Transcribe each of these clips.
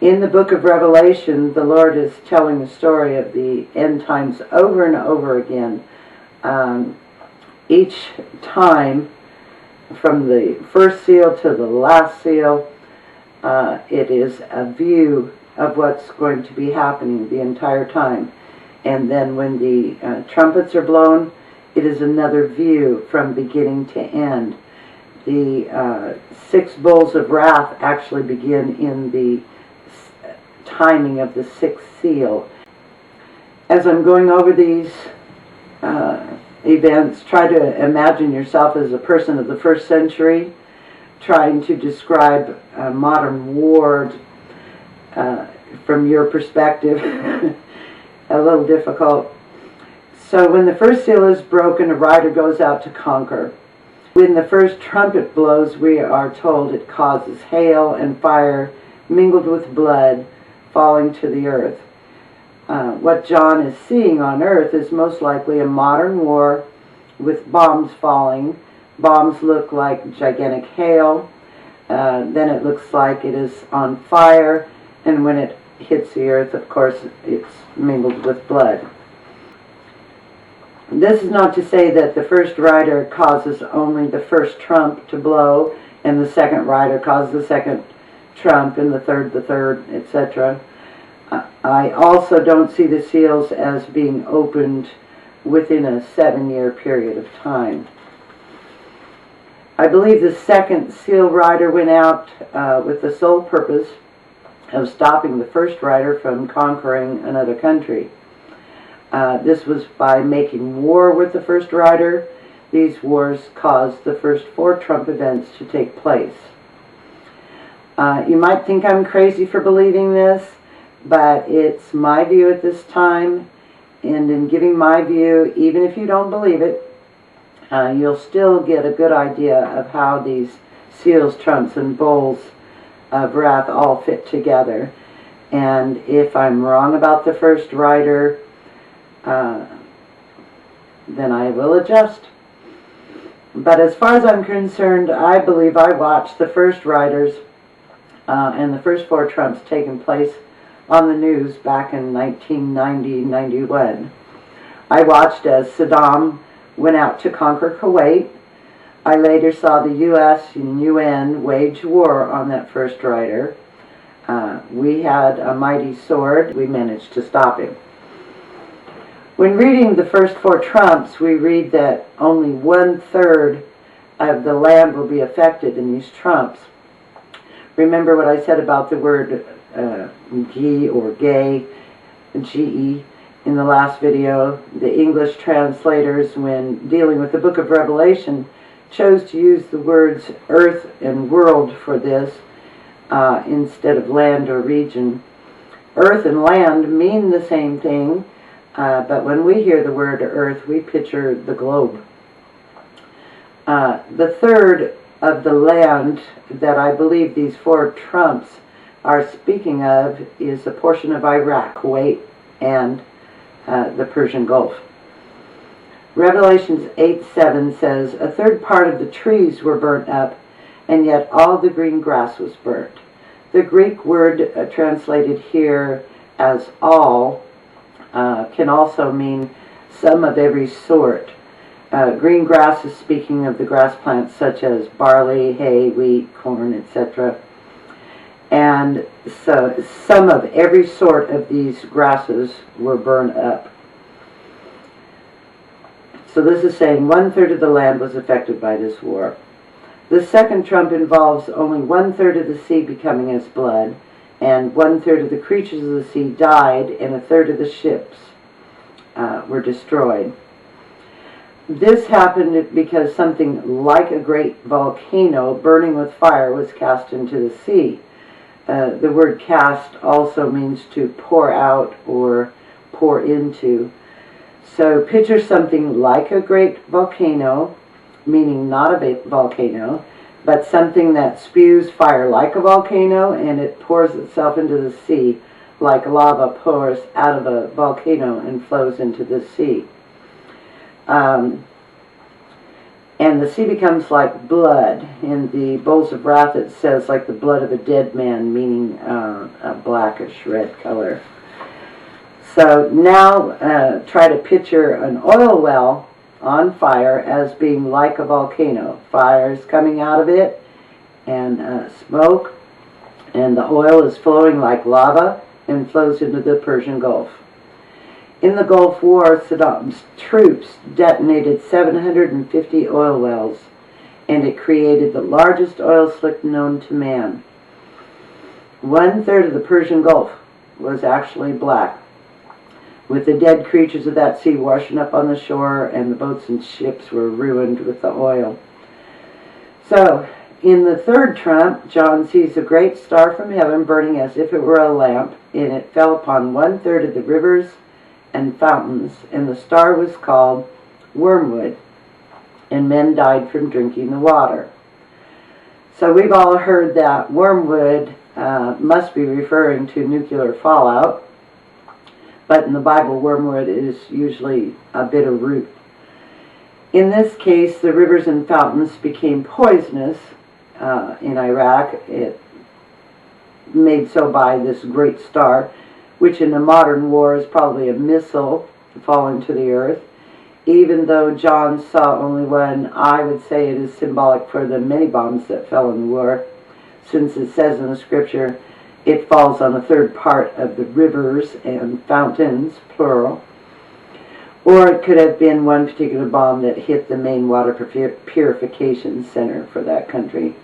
In the book of Revelation, the Lord is telling the story of the end times over and over again. Each time, from the first seal to the last seal, it is a view of what's going to be happening the entire time. And then when the trumpets are blown, it is another view from beginning to end. The 6 bowls of wrath actually begin in the timing of the 6th seal. As I'm going over these events, try to imagine yourself as a person of the first century trying to describe modern war from your perspective. A little difficult. So when the first seal is broken, a rider goes out to conquer. When the first trumpet blows, we are told it causes hail and fire mingled with blood falling to the earth. What John is seeing on earth is most likely a modern war with bombs falling. Bombs look like gigantic hail. Then it looks like it is on fire, and when it hits the earth, of course, it's mingled with blood. This is not to say that the first rider causes only the first trump to blow, and the second rider causes the second trump, and the third, etc. I also don't see the seals as being opened within a 7-year period of time. I believe the second seal rider went out with the sole purpose of stopping the first rider from conquering another country. This was by making war with the first rider. These wars caused the first 4 trump events to take place. You might think I'm crazy for believing this, but it's my view at this time, and in giving my view, even if you don't believe it, you'll still get a good idea of how these seals, trumps, and bowls of wrath all fit together. And if I'm wrong about the first rider, then I will adjust. But as far as I'm concerned, I believe I watched the first riders and the first 4 trumps taking place on the news back in 1990-91. I watched as Saddam went out to conquer Kuwait. I later saw the U.S. and UN wage war on that first rider. We had a mighty sword. We managed to stop him. When reading the first 4 trumps, we read that only 1/3 of the land will be affected in these trumps. Remember what I said about the word G or gay, G-E, in the last video. The English translators, when dealing with the book of Revelation, chose to use the words earth and world for this instead of land or region. Earth and land mean the same thing, but when we hear the word earth, we picture the globe. The third of the land that I believe these 4 trumps are speaking of is a portion of Iraq, Kuwait, and the Persian Gulf. Revelations 8:7 says, "A third part of the trees were burnt up, and yet all the green grass was burnt." The Greek word translated here as all can also mean some of every sort. Green grass is speaking of the grass plants such as barley, hay, wheat, corn, etc. And so some of every sort of these grasses were burned up. So this is saying 1/3 of the land was affected by this war. The second trump involves only 1/3 of the sea becoming as blood, and 1/3 of the creatures of the sea died, and 1/3 of the ships were destroyed. This happened because something like a great volcano burning with fire was cast into the sea. The word cast also means to pour out or pour into. So picture something like a great volcano, meaning not a volcano, but something that spews fire like a volcano, and it pours itself into the sea like lava pours out of a volcano and flows into the sea. And the sea becomes like blood. In the bowls of wrath it says like the blood of a dead man, meaning a blackish red color. So now try to picture an oil well on fire as being like a volcano. Fire's coming out of it, and smoke, and the oil is flowing like lava and flows into the Persian Gulf. In the Gulf War, Saddam's troops detonated 750 oil wells, and it created the largest oil slick known to man. 1/3 of the Persian Gulf was actually black, with the dead creatures of that sea washing up on the shore, and the boats and ships were ruined with the oil. So, in the third trump, John sees a great star from heaven burning as if it were a lamp, and it fell upon 1/3 of the rivers and fountains, and the star was called wormwood, and men died from drinking the water. So we've all heard that wormwood must be referring to nuclear fallout, but in the Bible, wormwood is usually a bitter root. In this case, the rivers and fountains became poisonous in Iraq. It made so by this great star, which in a modern war is probably a missile falling to the earth. Even though John saw only one, I would say it is symbolic for the many bombs that fell in the war, since it says in the scripture it falls on a third part of the rivers and fountains, plural. Or it could have been one particular bomb that hit the main water purification center for that country.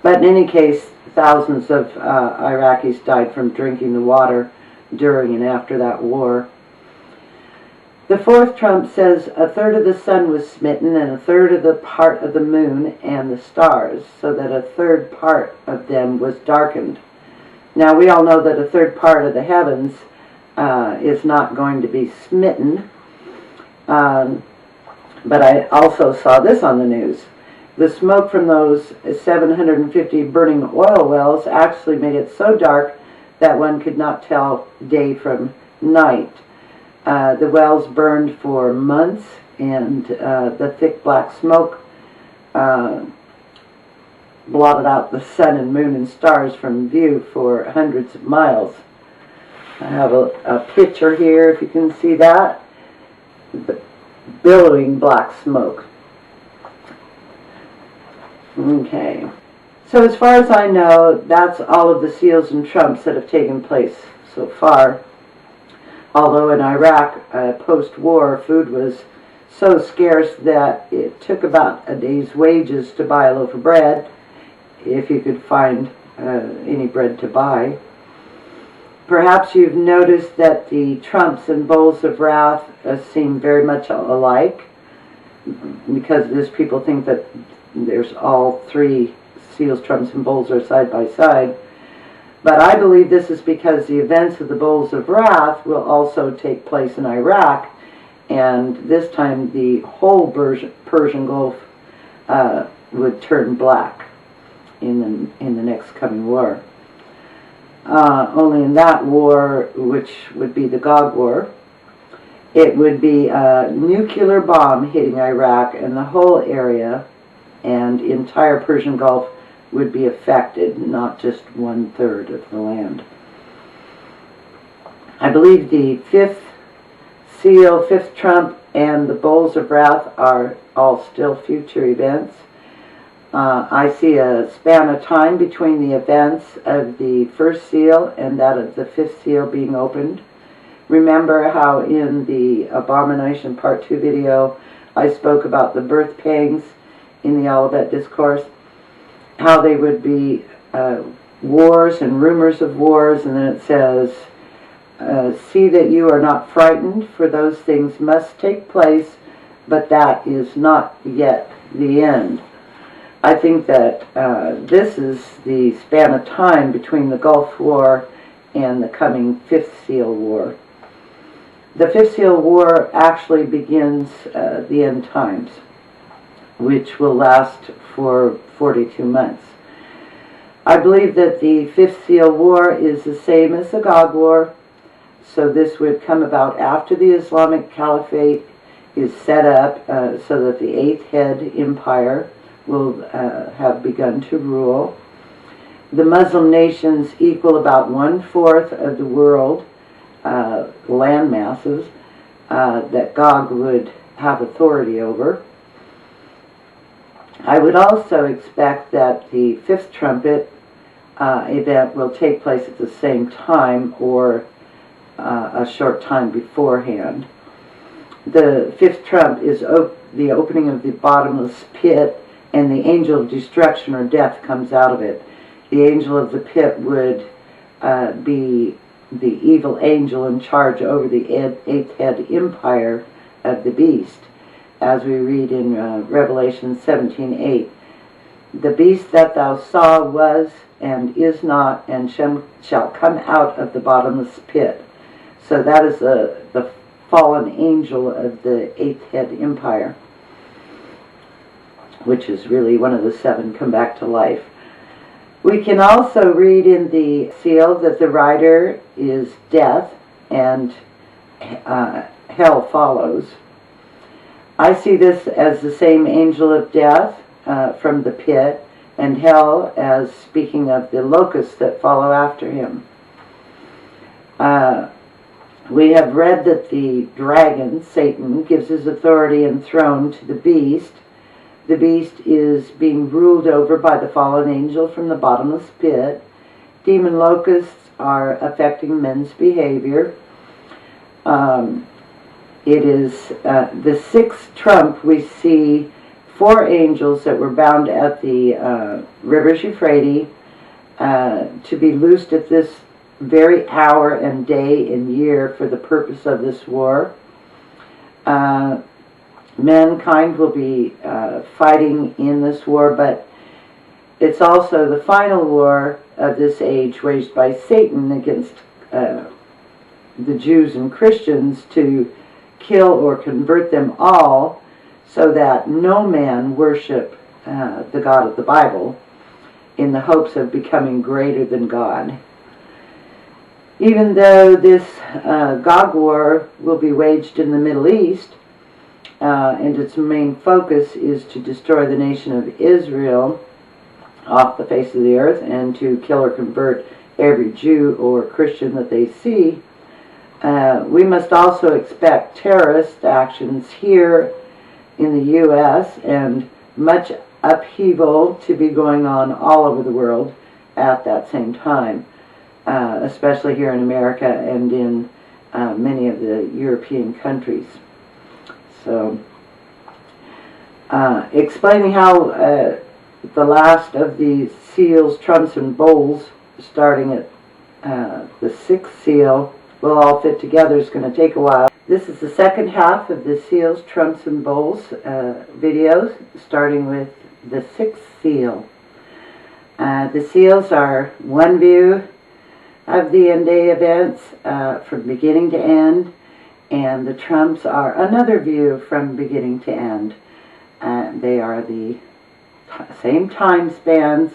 But in any case, thousands of Iraqis died from drinking the water during and after that war. The fourth trump says 1/3 of the sun was smitten, and 1/3 of the part of the moon and the stars, so that 1/3 part of them was darkened. Now we all know that 1/3 part of the heavens is not going to be smitten, but I also saw this on the news. The smoke from those 750 burning oil wells actually made it so dark that one could not tell day from night. The wells burned for months, and the thick black smoke blotted out the sun and moon and stars from view for hundreds of miles. I have a picture here, if you can see that. The billowing black smoke. Okay. So as far as I know, that's all of the seals and trumps that have taken place so far. Although in Iraq, post-war, food was so scarce that it took about a day's wages to buy a loaf of bread, if you could find any bread to buy. Perhaps you've noticed that the trumps and bowls of wrath seem very much alike. Because of this, people think that there's all three seals, trumps, and bowls are side by side. But I believe this is because the events of the bowls of wrath will also take place in Iraq, and this time the whole Persian Gulf would turn black in the next coming war. Only in that war, which would be the Gog War, it would be a nuclear bomb hitting Iraq, and the whole area and entire Persian Gulf would be affected, not just 1/3 of the land. I believe the fifth seal, fifth trump, and the bowls of wrath are all still future events. I see a span of time between the events of the first seal and that of the fifth seal being opened. Remember how in the Abomination Part 2 video I spoke about the birth pangs in the Olivet Discourse, how they would be wars and rumors of wars, and then it says, see that you are not frightened, for those things must take place, but that is not yet the end. I think that this is the span of time between the Gulf War and the coming Fifth Seal War. The Fifth Seal War actually begins the end times, which will last for 42 months. I believe that the Fifth Seal War is the same as the Gog War, so this would come about after the Islamic Caliphate is set up so that the eighth head empire will have begun to rule. The Muslim nations equal about 1/4 of the world land masses that Gog would have authority over. I would also expect that the fifth trumpet event will take place at the same time or a short time beforehand. The fifth trump is the opening of the bottomless pit, and the angel of destruction or death comes out of it. The angel of the pit would be the evil angel in charge over the eighth head empire of the beast, as we read in Revelation 17:8. The beast that thou saw was and is not, and shall come out of the bottomless pit. So that is the fallen angel of the eighth head empire, which is really one of the seven come back to life. We can also read in the seal that the rider is death, and hell follows. I see this as the same angel of death from the pit, and hell as speaking of the locusts that follow after him. We have read that the dragon, Satan, gives his authority and throne to the beast. The beast is being ruled over by the fallen angel from the bottomless pit. Demon locusts are affecting men's behavior. It is the sixth trump. We see 4 angels that were bound at the rivers Euphrates to be loosed at this very hour and day and year for the purpose of this war. Mankind will be fighting in this war, but it's also the final war of this age waged by Satan against the Jews and Christians to kill or convert them all, so that no man worship the God of the Bible in the hopes of becoming greater than God. Even though this Gog war will be waged in the Middle East, and its main focus is to destroy the nation of Israel off the face of the earth and to kill or convert every Jew or Christian that they see, we must also expect terrorist actions here in the U.S. and much upheaval to be going on all over the world at that same time, especially here in America and in many of the European countries. So, explaining how the last of the seals, trumps, and bowls, starting at the sixth seal, will all fit together is going to take a while. This is the second half of the seals, trumps, and bowls videos, starting with the sixth seal. The seals are one view of the end day events from beginning to end, and the trumps are another view from beginning to end. They are the same time spans,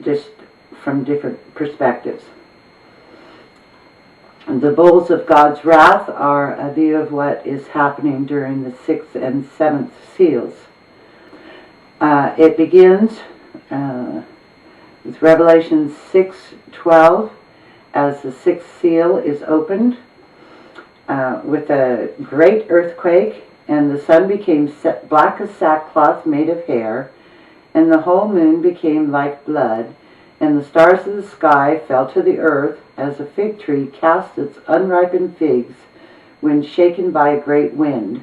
just from different perspectives. The bowls of God's wrath are a view of what is happening during the sixth and seventh seals. It begins with Revelation 6:12 as the sixth seal is opened with a great earthquake, and the sun became black as sackcloth made of hair, and the whole moon became like blood, and the stars of the sky fell to the earth as a fig tree casts its unripened figs when shaken by a great wind.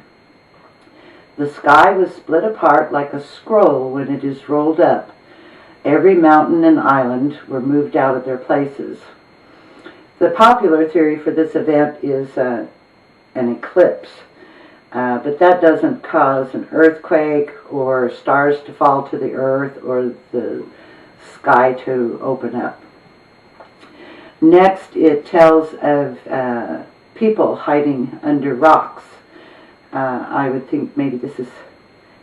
The sky was split apart like a scroll when it is rolled up. Every mountain and island were moved out of their places. The popular theory for this event is an eclipse, but that doesn't cause an earthquake or stars to fall to the earth or the sky to open up. Next, it tells of people hiding under rocks. I would think maybe this is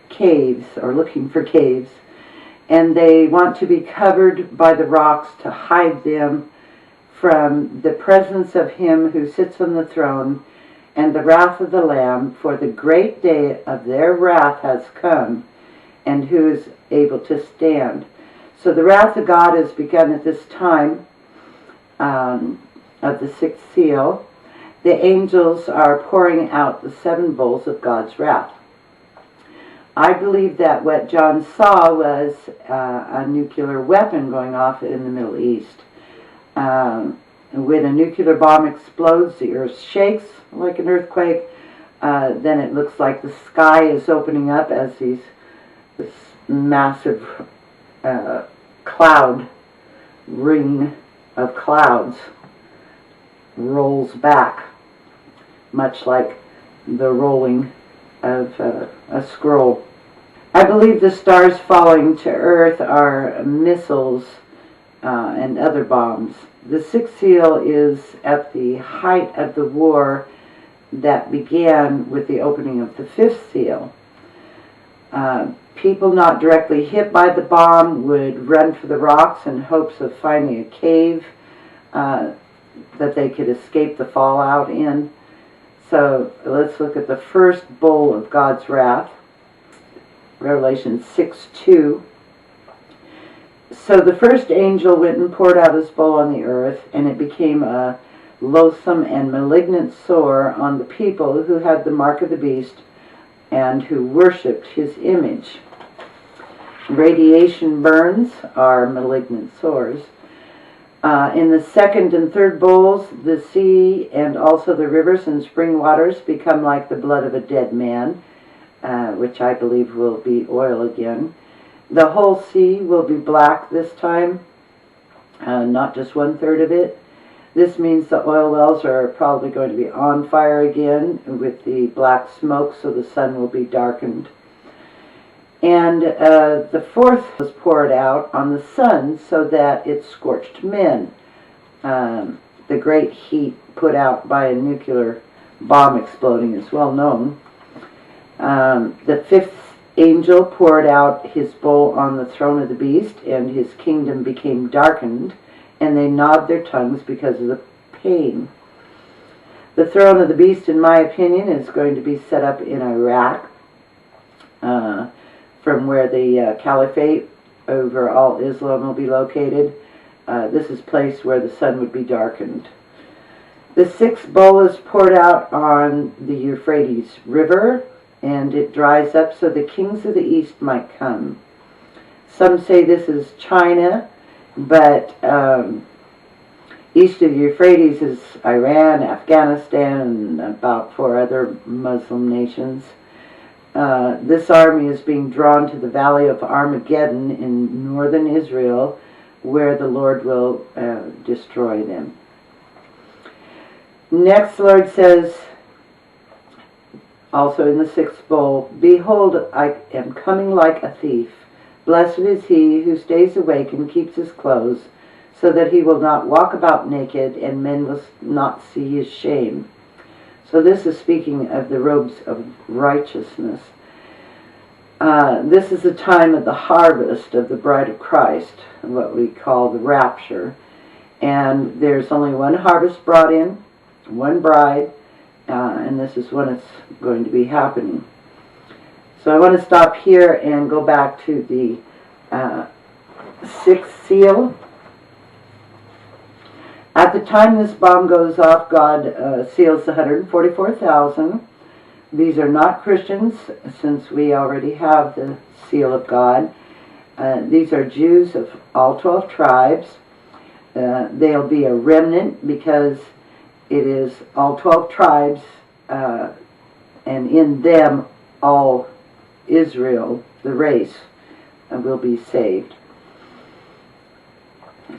caves or looking for caves. And they want to be covered by the rocks to hide them from the presence of him who sits on the throne and the wrath of the Lamb, for the great day of their wrath has come, and who is able to stand? So the wrath of God has begun at this time of the sixth seal. The angels are pouring out the 7 bowls of God's wrath. I believe that what John saw was a nuclear weapon going off in the Middle East. When a nuclear bomb explodes, the earth shakes like an earthquake. Then it looks like the sky is opening up as this massive cloud ring of clouds rolls back, much like the rolling of a scroll. I believe the stars falling to earth are missiles and other bombs. The 6th seal is at the height of the war that began with the opening of the 5th seal. People not directly hit by the bomb would run for the rocks in hopes of finding a cave that they could escape the fallout in. So let's look at the first bowl of God's wrath, Revelation 6:2. So the first angel went and poured out his bowl on the earth, and it became a loathsome and malignant sore on the people who had the mark of the beast and who worshipped his image. Radiation burns are malignant sores. In the second and third bowls, the sea and also the rivers and spring waters become like the blood of a dead man, which I believe will be oil again. The whole sea will be black this time, not just 1/3 of it. This means the oil wells are probably going to be on fire again with the black smoke, so the sun will be darkened. And the 4th was poured out on the sun so that it scorched men. The great heat put out by a nuclear bomb exploding is well known. The 5th angel poured out his bowl on the throne of the beast, and his kingdom became darkened, and they gnawed their tongues because of the pain. The throne of the beast, in my opinion, is going to be set up in Iraq, from where the caliphate over all Islam will be located. This is a place where the sun would be darkened. The 6th bowl is poured out on the Euphrates River, and it dries up so the kings of the east might come. Some say this is China, but east of the Euphrates is Iran, Afghanistan, and about 4 other Muslim nations. This army is being drawn to the valley of Armageddon in northern Israel, where the Lord will destroy them. Next, the Lord says, also in the 6th bowl, "Behold, I am coming like a thief. Blessed is he who stays awake and keeps his clothes, so that he will not walk about naked, and men will not see his shame." So this is speaking of the robes of righteousness. This is the time of the harvest of the bride of Christ, what we call the rapture. And there's only one harvest brought in, one bride, and this is when it's going to be happening. So I want to stop here and go back to the 6th seal. At the time this bomb goes off, God seals the 144,000. These are not Christians, since we already have the seal of God. These are Jews of all 12 tribes. They'll be a remnant because it is all 12 tribes, and in them all Israel, the race, will be saved.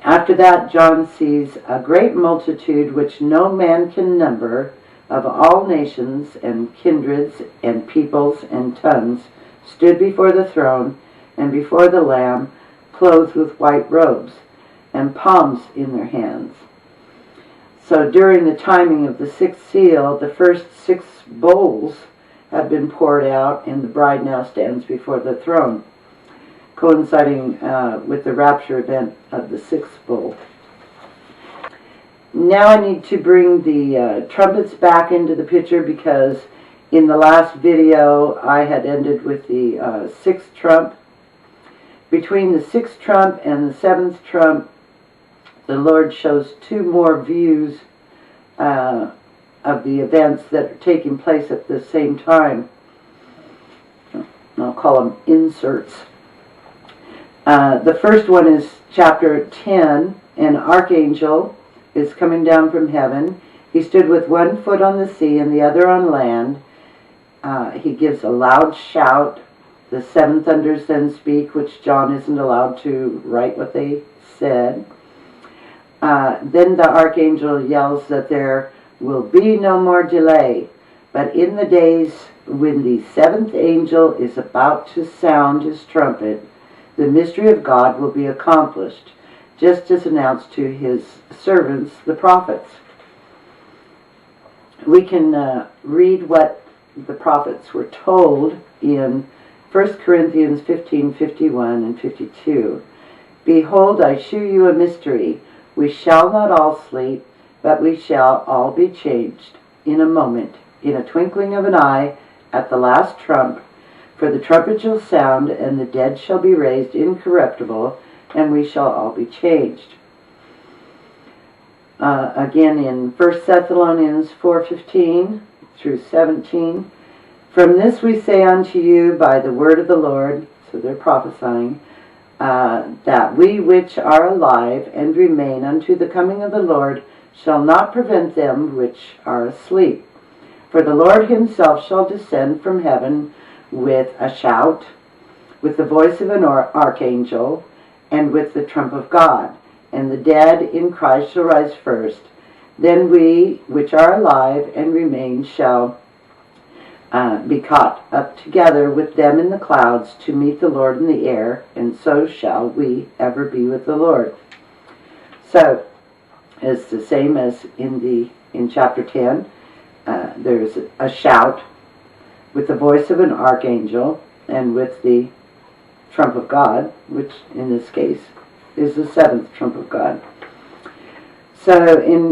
After that, John sees a great multitude which no man can number, of all nations and kindreds and peoples and tongues, stood before the throne and before the Lamb, clothed with white robes, and palms in their hands. So during the timing of the 6th seal, the first 6 bowls have been poured out, and the bride now stands before the throne, coinciding with the rapture event of the 6th bowl. now I need to bring the trumpets back into the picture, because in the last video I had ended with the sixth trump. Between the sixth trump and the seventh trump, the Lord shows two more views of the events that are taking place at the same time. I'll call them inserts. The first one is chapter 10. An archangel is coming down from heaven. He stood with one foot on the sea and the other on land. He gives a loud shout. The seven thunders then speak, which John isn't allowed to write what they said. Then the archangel yells that there will be no more delay, but in the days when the seventh angel is about to sound his trumpet, the mystery of God will be accomplished, just as announced to his servants, the prophets. We can read what the prophets were told in 1 Corinthians 15:51 and 52. Behold, I shew you a mystery. We shall not all sleep, but we shall all be changed in a moment, in a twinkling of an eye, at the last trump. For the trumpet shall sound, and the dead shall be raised incorruptible, and we shall all be changed. Again in 1 Thessalonians 4:15 through 17. From this we say unto you by the word of the Lord, so they're prophesying, that we which are alive and remain unto the coming of the Lord shall not prevent them which are asleep. For the Lord himself shall descend from heaven with a shout, with the voice of an archangel, and with the trump of God. And the dead in Christ shall rise first. Then we which are alive and remain shall be caught up together with them in the clouds to meet the Lord in the air, and so shall we ever be with the Lord. So it's the same as in chapter 10. There's a shout with the voice of an archangel and with the trump of God, which in this case is the seventh trump of God. So in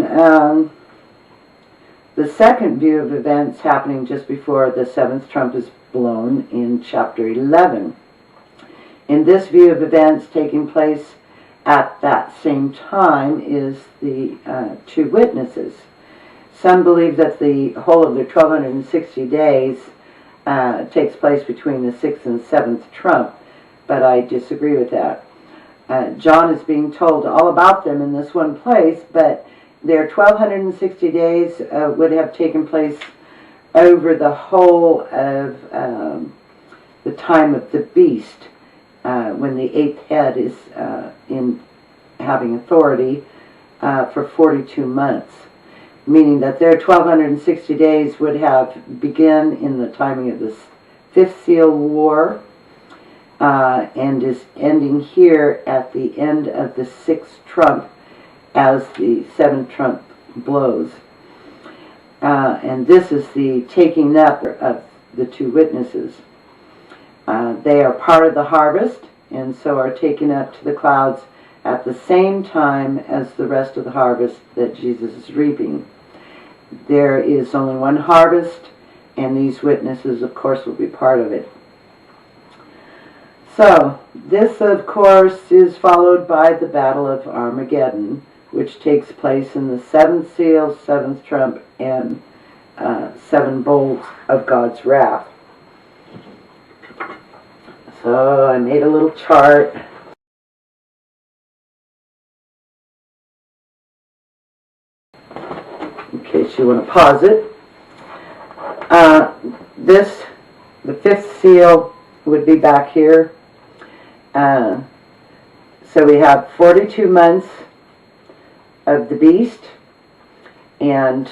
the second view of events happening just before the seventh trump is blown in chapter 11. In this view of events taking place at that same time is the two witnesses. Some believe that the whole of the 1260 days takes place between the sixth and seventh trump, but I disagree with that. John is being told all about them in this one place, but their 1260 days would have taken place over the whole of the time of the beast, when the eighth head is in having authority for 42 months, meaning that their 1260 days would have begun in the timing of the fifth seal war, and is ending here at the end of the sixth trump as the seventh trump blows. And this is the taking up of the two witnesses. They are part of the harvest, and so are taken up to the clouds at the same time as the rest of the harvest that Jesus is reaping. There is only one harvest, and these witnesses, of course, will be part of it. So, this, of course, is followed by the Battle of Armageddon, which takes place in the seventh seal, seventh trump, and seven bowls of God's wrath. So, I made a little chart. In case you want to pause it. The fifth seal would be back here. So we have 42 months of the beast, and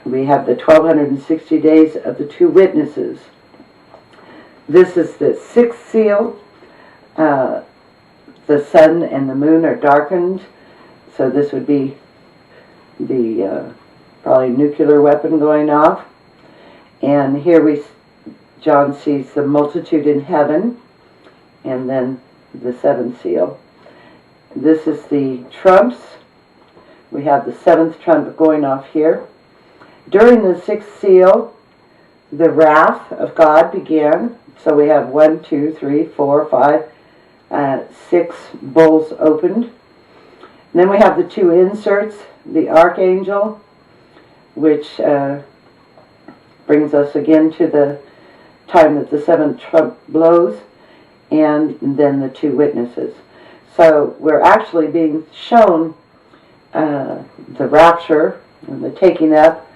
we have the 1260 days of the two witnesses. This is the sixth seal. The sun and the moon are darkened, so this would be the probably nuclear weapon going off. And here John sees the multitude in heaven, and then the seventh seal. This is the trumps, we have the seventh trumpet going off here. During the sixth seal, the wrath of God began. So we have 1, 2, 3, 4, 5, 6 bowls opened. And then we have the two inserts, the archangel, which brings us again to the time that the seventh trump blows, and then the two witnesses. So we're actually being shown the rapture and the taking up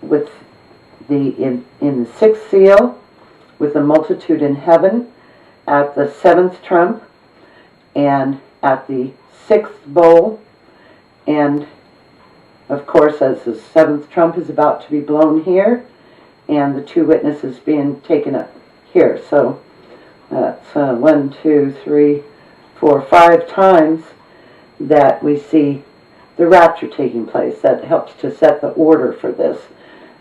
with in the sixth seal, with the multitude in heaven at the seventh trump, and at the sixth bowl, and of course as the seventh trump is about to be blown here, and the two witnesses being taken up here. So that's 1, 2, 3, 4, 5 times that we see the rapture taking place. That helps to set the order for this.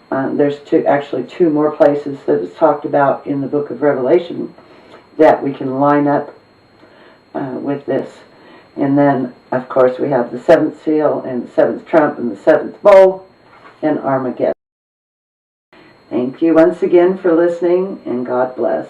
There's actually two more places that is talked about in the book of Revelation that we can line up with this. And then, of course, we have the seventh seal and the seventh trump and the seventh bowl and Armageddon. Thank you once again for listening, and God bless.